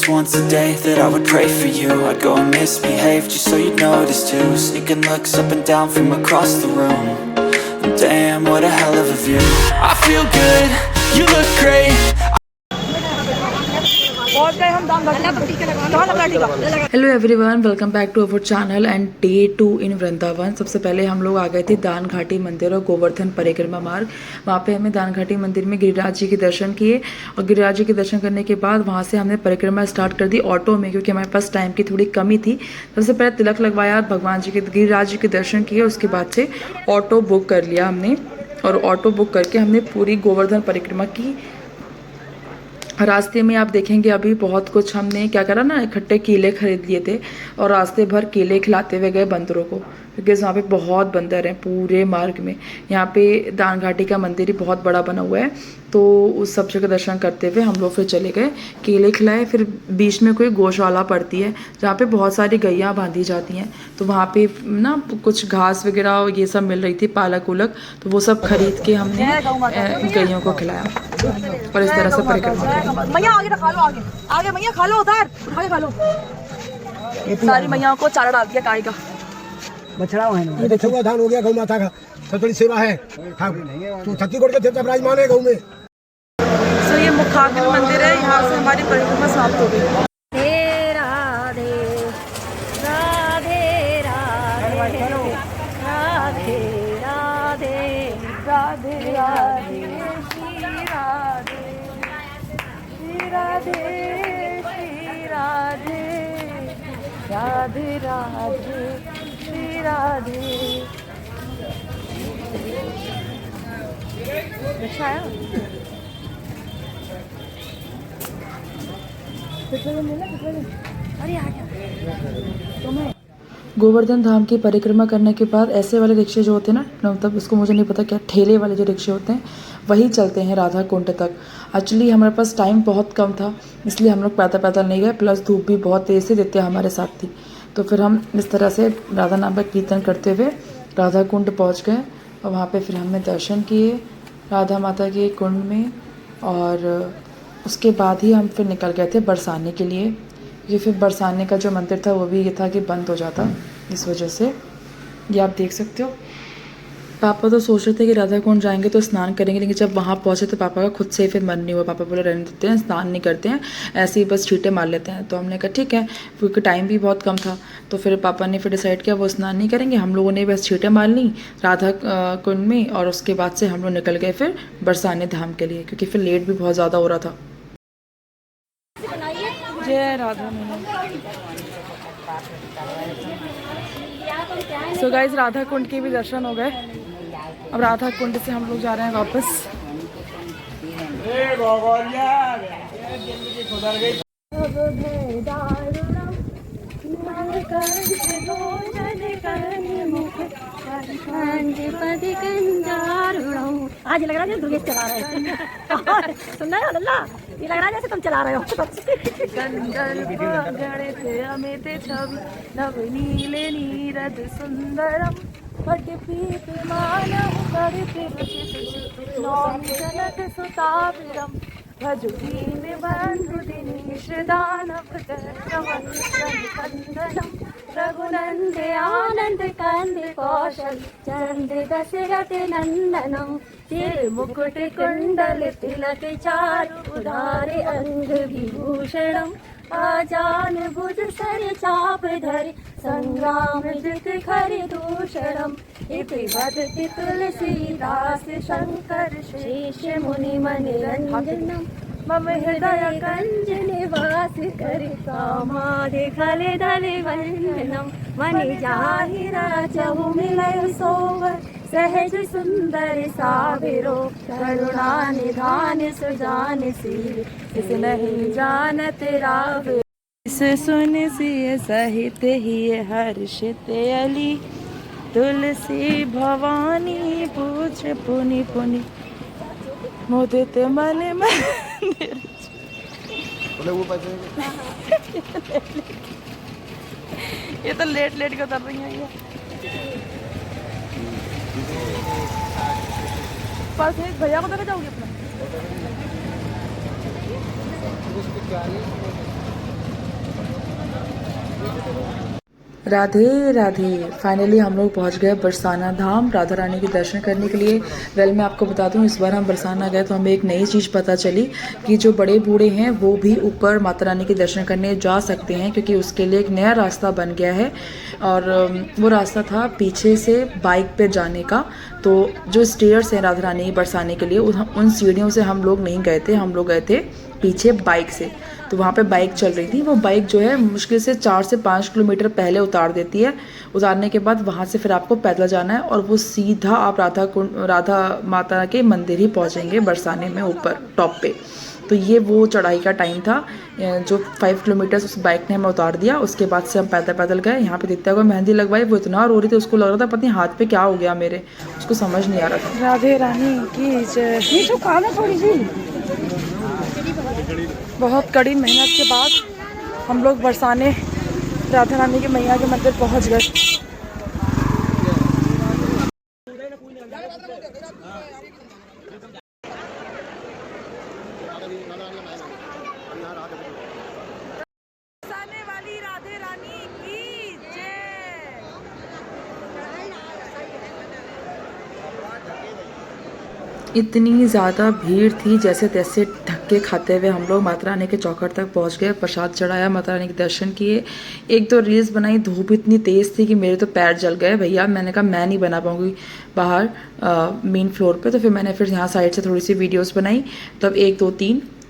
once a day that I would pray for you. I'd go and misbehave just so you'd notice too. Sneaking looks up and down from across the room. And damn, what a hell of a view. I feel good, you look great. Hello everyone, welcome back to our channel and day 2 in Vrindavan. सबसे पहले हम लोग आ गए थे दान घाटी मंदिर और गोवर्धन परिक्रमा मार्ग। वहाँ पे हमने दान घाटी मंदिर में गिरिराज जी के दर्शन किए और गिरिराज जी के दर्शन करने के बाद वहाँ से हमने परिक्रमा स्टार्ट कर दी ऑटो में, क्योंकि हमारे पास टाइम की थोड़ी कमी थी। सबसे पहले तिलक लगवाया, भगवान जी के गिरिराज जी के दर्शन किए, उसके बाद से ऑटो बुक कर लिया हमने और ऑटो बुक करके हमने पूरी गोवर्धन परिक्रमा की। रास्ते में आप देखेंगे अभी बहुत कुछ हमने क्या करा ना, इकट्ठे केले खरीद लिए थे और रास्ते भर केले खिलाते हुए गए बंदरों को, क्योंकि वहाँ पे बहुत बंदर हैं पूरे मार्ग में। यहाँ पे दान घाटी का मंदिर ही बहुत बड़ा बना हुआ है, तो उस सब जगह दर्शन करते हुए हम लोग फिर चले गए, केले खिलाए। फिर बीच में कोई गौशाला पड़ती है जहाँ पे बहुत सारी गैयाँ बांधी जाती हैं, तो वहाँ पे ना कुछ घास वगैरह ये सब मिल रही थी, पालक उलक, तो वो सब खरीद के हमने गैयों को खिलाया और इस तरह से परिक्रमा। मैया आगे खा लो, आगे आगे मैया खा लो, उधर उठा के खा लो। सारी मैया को चारा डाल दिया गाय का बछड़ा है। ये देखो धान हो गया, गौ माता का सब बड़ी सेवा है। तू छत्तीसगढ़ के देवता विराजमान है गौ में। तो ये मुखाग्नि मंदिर है, यहाँ से हमारी परिक्रमा समाप्त हो गई। राधे राधे श्री राधे। अच्छा है। अरे आ गया तुम्हें। गोवर्धन धाम की परिक्रमा करने के बाद ऐसे वाले रिक्शे जो होते हैं ना, मतलब उसको मुझे नहीं पता क्या, ठेले वाले जो रिक्शे होते हैं वही चलते हैं राधा कुंड तक। एक्चुअली हमारे पास टाइम बहुत कम था, इसलिए हम लोग पैदल पैदल नहीं गए, प्लस धूप भी बहुत तेज़ से देते हमारे साथ थी। तो फिर हम इस तरह से राधा नाम का कीर्तन करते हुए राधा कुंड पहुँच गए और वहाँ पर फिर हमने दर्शन किए राधा माता के कुंड में। और उसके बाद ही हम फिर निकल गए थे बरसाने के लिए, ये फिर बरसाने का जो मंदिर था वो भी ये था कि बंद हो जाता, इस वजह से। ये आप देख सकते हो। पापा तो सोच रहे थे कि राधा कुंड जाएंगे तो स्नान करेंगे, लेकिन जब वहाँ पहुँचे तो पापा का खुद से फिर मन नहीं हुआ। पापा बोले रहने देते हैं, स्नान नहीं करते हैं, ऐसे ही बस छींटे मार लेते हैं। तो हमने कहा ठीक है, क्योंकि टाइम भी बहुत कम था, तो फिर पापा ने फिर डिसाइड किया वो स्नान नहीं करेंगे। हम लोगों ने बस छींटे मार ली राधा कुंड में और उसके बाद से हम लोग निकल गए फिर बरसाने धाम के लिए, क्योंकि फिर लेट भी बहुत ज़्यादा हो रहा था। जय राधा। सो गाइस, राधा कुंड के भी दर्शन हो गए। अब राधा कुंड से हम लोग जा रहे हैं वापस। आज लग रहा है दुर्गेश चला रहे हैं। सुन रहे हो लल्ला, ये लग रहा है जैसे तुम चला रहे हो। अमित छवि नव नीले नीरद सुंदरम जनक सुताविरम भज दीन बंधु दिनेश दानव कंदनम रघुनंद आनंद कंद कौशल चंद दशरथ नंदनम तिर मुकुट कुंडल तिलक चारु उदारे अंग विभूषणम आजान बुध सर चाप धरि संग्राम जित खरि दूषणम इति वदति तुलसीदास शंकर शेष मुनि मनरंजनम मम हृदय कंज निवास करि कामादि खले दले वंदनम मनि जाहिरा चहु मिलय सोवर सहज सुंदर साबिरो करुणा निधान सुजान सी किस नहीं जानत रावे इस सुन सी सहित ही हर्षित अली तुलसी भवानी पूछ पुनि पुनि मोदित मन मंदिर। ये तो लेट लेट के उतर रही है। पास में भैया को देने जाओगे अपना? राधे राधे। फाइनली हम लोग पहुंच गए बरसाना धाम राधा रानी के दर्शन करने के लिए। वेल मैं आपको बता दूं, इस बार हम बरसाना गए तो हमें एक नई चीज़ पता चली कि जो बड़े बूढ़े हैं वो भी ऊपर माता रानी के दर्शन करने जा सकते हैं, क्योंकि उसके लिए एक नया रास्ता बन गया है। और वो रास्ता था पीछे से बाइक पे जाने का। तो जो स्टेयर्स हैं राधा रानी बरसाने के लिए, उन सीढ़ियों से हम लोग नहीं गए थे, हम लोग गए थे पीछे बाइक से। तो वहाँ पे बाइक चल रही थी। वो बाइक जो है मुश्किल से 4 से 5 किलोमीटर पहले उतार देती है। उतारने के बाद वहाँ से फिर आपको पैदल जाना है और वो सीधा आप राधा माता के मंदिर ही पहुँचेंगे बरसाने में ऊपर टॉप पे। तो ये वो चढ़ाई का टाइम था जो 5 किलोमीटर उस बाइक ने हमें उतार दिया। उसके बाद से हम पैदल पैदल गए। यहाँ पे दित्या को मेहंदी लगवाई, वो इतना रो रही थी, उसको लग रहा था पता नहीं हाथ पे क्या हो गया मेरे, उसको समझ नहीं आ रहा था। राधे रानी की जय। थोड़ी सी बहुत कड़ी मेहनत के बाद हम लोग बरसाने राधा रानी की मैया के मंदिर पहुंच गए। बरसाने वाली राधे रानी की जय। इतनी ज़्यादा भीड़ थी, जैसे तैसे धक्के खाते हुए हम लोग माता रानी के चौखट तक पहुंच गए। प्रसाद चढ़ाया, माता रानी के दर्शन किए, 1-2 रील्स बनाई। धूप इतनी तेज़ थी कि मेरे तो पैर जल गए भैया। मैंने कहा मैं नहीं बना पाऊंगी बाहर मेन फ्लोर पे। तो फिर मैंने फिर यहाँ साइड से थोड़ी सी वीडियोज़ बनाई। तब 1, 2,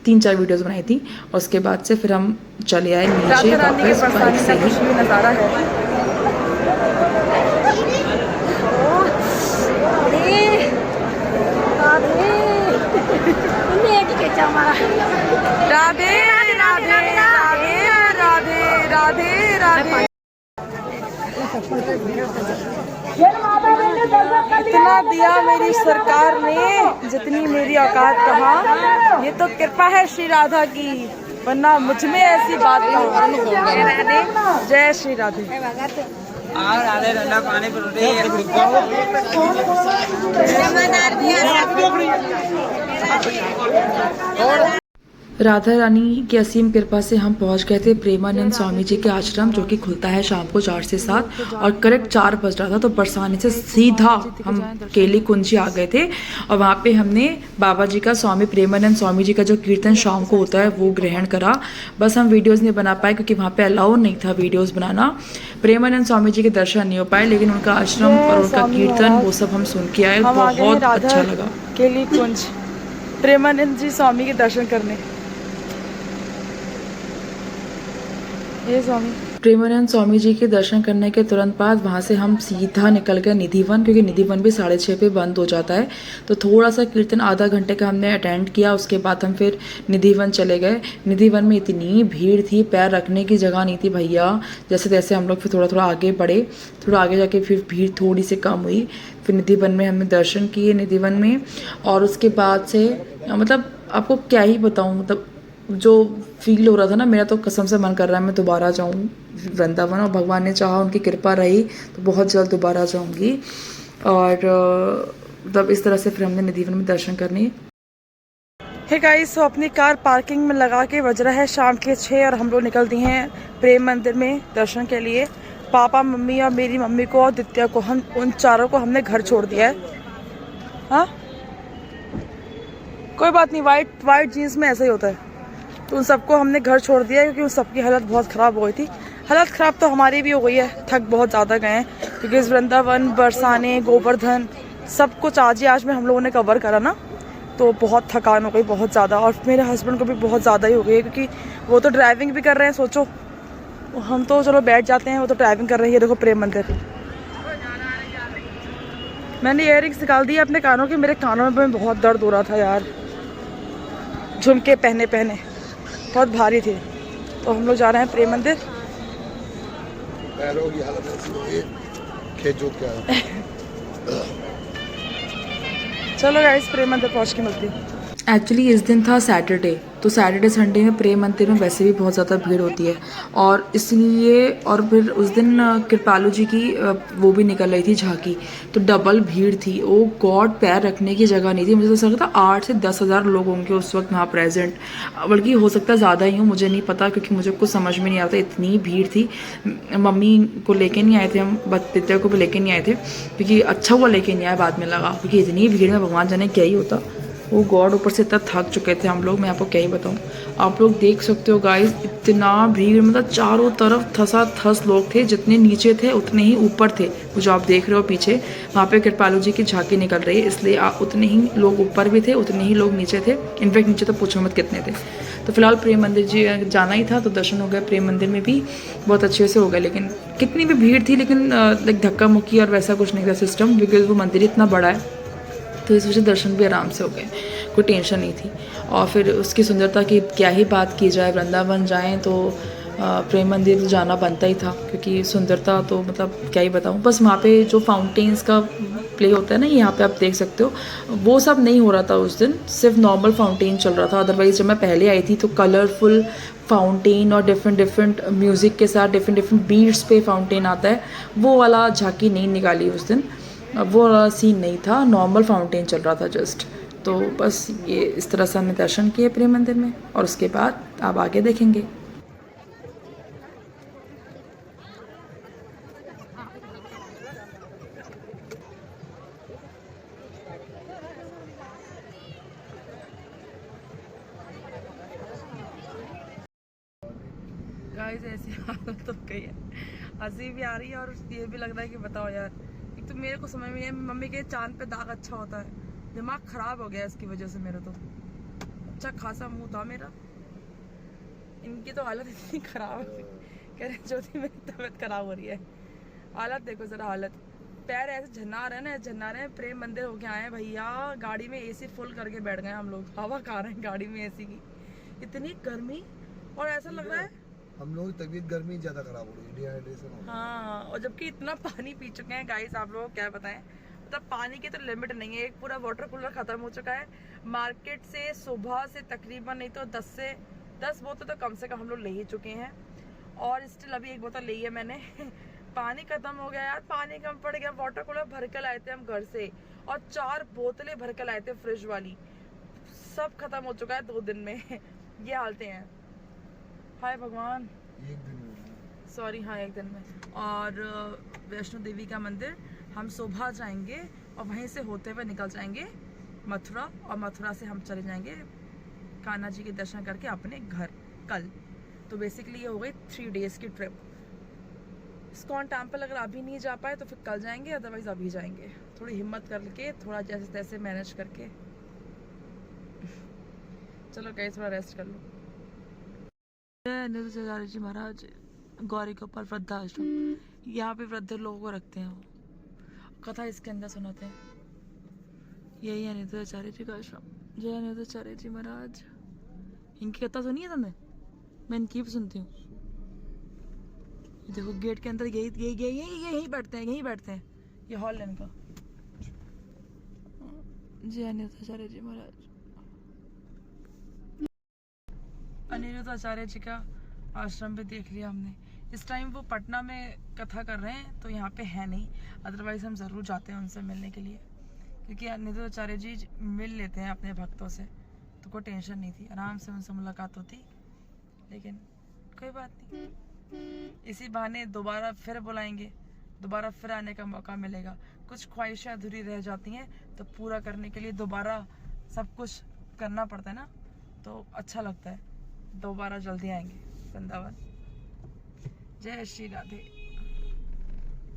3-4 वीडियोज़ बनाई थी। और उसके बाद से फिर हम चले आए नीचे वापस बाइक से ही। नज़ारा है राधे राधे राधे राधे राधे राधे। इतना दिया मेरी सरकार ने जितनी मेरी औकात कहा, ये तो कृपा है श्री राधा की, वरना मुझ में ऐसी बात ना हो। जय श्री राधे। राधा रानी की असीम कृपा से हम पहुंच गए थे प्रेमानंद स्वामी जी के आश्रम, जो कि खुलता है शाम को 4 से 7 और करेक्ट 4 बज रहा था। तो बरसाने से सीधा हम केली कुंजी आ गए थे और वहाँ पे हमने बाबा जी का, स्वामी प्रेमानंद स्वामी जी का जो कीर्तन शाम को होता है वो ग्रहण करा। बस हम वीडियोज़ नहीं बना पाए क्योंकि वहाँ पे अलाउ नहीं था वीडियोज़ बनाना। प्रेमानंद स्वामी जी के दर्शन नहीं हो पाए, लेकिन उनका आश्रम और उनका कीर्तन वो सब हम सुन के आए। बहुत अच्छा लगा। केली कुंज प्रेमानंद जी स्वामी के दर्शन करने। ये स्वामी प्रेमानंद स्वामी जी के दर्शन करने के तुरंत बाद वहाँ से हम सीधा निकल गए निधिवन, क्योंकि निधिवन भी 6:30 पे बंद हो जाता है। तो थोड़ा सा कीर्तन आधा घंटे का हमने अटेंड किया। उसके बाद हम फिर निधिवन चले गए। निधिवन में इतनी भीड़ थी, पैर रखने की जगह नहीं थी भैया। जैसे तैसे हम लोग फिर थोड़ा थोड़ा आगे बढ़े। थोड़ा आगे जाके फिर भीड़ थोड़ी सी कम हुई। फिर निधिवन में हमने दर्शन किए निधिवन में। और उसके बाद से मतलब आपको क्या ही बताऊँ, मतलब जो फील हो रहा था ना मेरा, तो कसम से मन कर रहा है मैं दोबारा जाऊँ वृंदावन। और भगवान ने चाहा, उनकी कृपा रही तो बहुत जल्द दोबारा जाऊँगी। और तब इस तरह से फिर हमने निधिवन में दर्शन करने। हे गाइस, तो अपनी कार पार्किंग में लगा के बज रहा है शाम के 6 और हम लोग निकल दिए हैं प्रेम मंदिर में दर्शन के लिए। पापा, मम्मी और मेरी मम्मी को और दित्या को, हम उन चारों को हमने घर छोड़ दिया है। हाँ कोई बात नहीं, वाइट जीन्स में ऐसा ही होता है। तो उन सबको हमने घर छोड़ दिया क्योंकि उन सबकी हालत बहुत ख़राब हो गई थी। हालत ख़राब तो हमारी भी हो गई है, थक बहुत ज़्यादा गए हैं क्योंकि वृंदावन, बरसाने, गोवर्धन सब कुछ आज में हम लोगों ने कवर करा ना, तो बहुत थकान हो गई बहुत ज़्यादा। और मेरे हस्बैंड को भी बहुत ज़्यादा ही हो गई है क्योंकि वो तो ड्राइविंग भी कर रहे हैं। सोचो, हम तो चलो बैठ जाते हैं, वो तो ड्राइविंग कर रही है। देखो प्रेम मंदिर, मैंने इयररिंग्स निकाल दिए अपने कानों के। मेरे कानों में बहुत दर्द हो रहा था यार, झुमके पहने बहुत भारी थे। तो हम लोग जा रहे हैं प्रेम मंदिर। पैरों की हालत ऐसी हो गई, खेजो क्या है। चलो गाइस, प्रेम मंदिर पहुंच के मिलती हूँ। एक्चुअली इस दिन था सैटरडे तो सैटरडे संडे में प्रेम मंदिर में वैसे भी बहुत ज़्यादा भीड़ होती है, और इसलिए और फिर उस दिन कृपालू जी की वो भी निकल रही थी झांकी, तो डबल भीड़ थी। ओ गॉड, पैर रखने की जगह नहीं थी। मुझे तो ऐसा लगता 8 से 10,000 लोग होंगे उस वक्त वहाँ प्रेजेंट, बल्कि हो सकता है ज़्यादा ही हो, मुझे नहीं पता, क्योंकि मुझे कुछ समझ में नहीं आता, इतनी भीड़ थी। मम्मी को लेके नहीं आए थे हम, बत्तिया को भी लेके नहीं आए थे, क्योंकि अच्छा हुआ लेके नहीं आया, बाद में लगा, क्योंकि इतनी भीड़ में भगवान जाने क्या ही होता। वो गॉड, ऊपर से इतना थक चुके थे हम लोग, मैं आपको क्या ही बताऊँ। आप लोग देख सकते हो गाइस, इतना भीड़, मतलब चारों तरफ थसा थस लोग थे, जितने नीचे थे उतने ही ऊपर थे। वो जो आप देख रहे हो पीछे, वहाँ पे कृपालू जी की झांकी निकल रही है, इसलिए उतने ही लोग ऊपर भी थे, उतने ही लोग नीचे थे। इनफैक्ट नीचे तो पूछो मत कितने थे। तो फिलहाल प्रेम मंदिर जी जाना ही था, तो दर्शन हो गए प्रेम मंदिर में भी, बहुत अच्छे से हो गए। लेकिन कितनी भी भीड़ थी, लेकिन लाइक धक्का मुक्की और वैसा कुछ नहीं था सिस्टम, बिकॉज वो मंदिर इतना बड़ा है, तो इस वजह से दर्शन भी आराम से हो गए, कोई टेंशन नहीं थी। और फिर उसकी सुंदरता की क्या ही बात की जाए, वृंदावन जाएं तो प्रेम मंदिर जाना बनता ही था, क्योंकि सुंदरता तो मतलब क्या ही बताऊं। बस वहाँ पे जो फाउंटेन्स का प्ले होता है ना, यहाँ पे आप देख सकते हो, वो सब नहीं हो रहा था उस दिन, सिर्फ नॉर्मल फाउंटेन चल रहा था। अदरवाइज जब मैं पहले आई थी तो कलरफुल फाउंटेन और डिफरेंट म्यूज़िक के साथ डिफरेंट बीट्स पे फाउंटेन आता है, वो वाला झांकी नहीं निकाली उस दिन, वो वाला सीन नहीं था, नॉर्मल फाउंटेन चल रहा था जस्ट। तो बस ये इस तरह से हमने दर्शन किए प्रेम मंदिर में, और उसके बाद आप आगे देखेंगे। गाइस ऐसी हालत हो गई है, हंसी भी आ रही है और ये भी लग रहा है कि बताओ यार, एक तो मेरे को समझ में नहीं, मम्मी के चांद पे दाग अच्छा होता है, दिमाग खराब हो गया इसकी वजह से मेरा। तो अच्छा खासा मुंह था मेरा, इनकी तो हालत इतनी खराब है, कह रहे ज्योति मेरी तबीयत खराब हो रही है। हालत देखो जरा, हालत, पैर ऐसे झन्ना रहे हैं ना, झन्ना रहे हैं। प्रेम मंदिर होके आए हैं भैया, गाड़ी में एसी फुल करके बैठ गए हम लोग, हवा खा रहे हैं गाड़ी में एसी की, इतनी गर्मी, और ऐसा लग रहा है हम लोग की तबीयत गर्मी ज्यादा खराब हो रही है, डिहाइड्रेशन हो रहा है। हाँ, और जबकि इतना पानी पी चुके हैं गाइस, आप लोगों को क्या बताएं, मतलब पानी की तो लिमिट नहीं है। एक पूरा वाटर कूलर खत्म हो चुका है मार्केट से, सुबह से तकरीबन नहीं तो 10 बोतल तो कम से कम हम लोग ले ही चुके हैं, और स्टिल अभी एक बोतल ली है मैंने पानी खत्म हो गया यार, पानी कम पड़ गया। वाटर कूलर भर के लाए थे हम घर से, और 4 बोतलें भर के लाए थे फ्रिज वाली, सब खत्म हो चुका है 2 दिन में ये हालतें हैं। हाय भगवान, एक दिन में, सॉरी, हाँ 1 दिन में। और वैष्णो देवी का मंदिर हम सुबह जाएंगे, और वहीं से होते हुए निकल जाएंगे मथुरा, और मथुरा से हम चले जाएंगे कान्हा जी के दर्शन करके अपने घर कल। तो बेसिकली ये हो गई 3 डेज़ की ट्रिप। इस्कॉन टेम्पल अगर अभी नहीं जा पाए तो फिर कल जाएंगे, अदरवाइज अभी जाएंगे, थोड़ी हिम्मत करके, थोड़ा जैसे तैसे मैनेज करके। चलो गाइस, थोड़ा रेस्ट कर लो। जय जी महाराज, गौरी गोपाल वृद्धाश्रम, यहाँ पे वृद्ध लोगों को रखते हैं, वो कथा इसके अंदर सुनाते हैं। यही है अनिरुद्धाचार्य जी का आश्रम। जय अनिरुद्धाचार्य जी महाराज, इनकी कथा सुनी है तुमने? मैं इनकी भी सुनती हूँ। देखो गेट के अंदर यही बैठते हैं, ये हॉल है इनका। जय अनिरुद्धाचार्य जी महाराज। अनिरुद्धाचार्य जी का आश्रम भी देख लिया हमने। इस टाइम वो पटना में कथा कर रहे हैं, तो यहाँ पे है नहीं, अदरवाइज हम ज़रूर जाते हैं उनसे मिलने के लिए, क्योंकि अनिरुद्धाचार्य जी मिल लेते हैं अपने भक्तों से, तो कोई टेंशन नहीं थी, आराम से उनसे मुलाकात होती। लेकिन कोई बात नहीं, इसी बहाने दोबारा फिर बुलाएंगे, दोबारा फिर आने का मौका मिलेगा। कुछ ख्वाहिशें अधूरी रह जाती हैं, तो पूरा करने के लिए दोबारा सब कुछ करना पड़ता है ना, तो अच्छा लगता है। दोबारा जल्दी आएंगे वृंदावन। जय श्री राधे।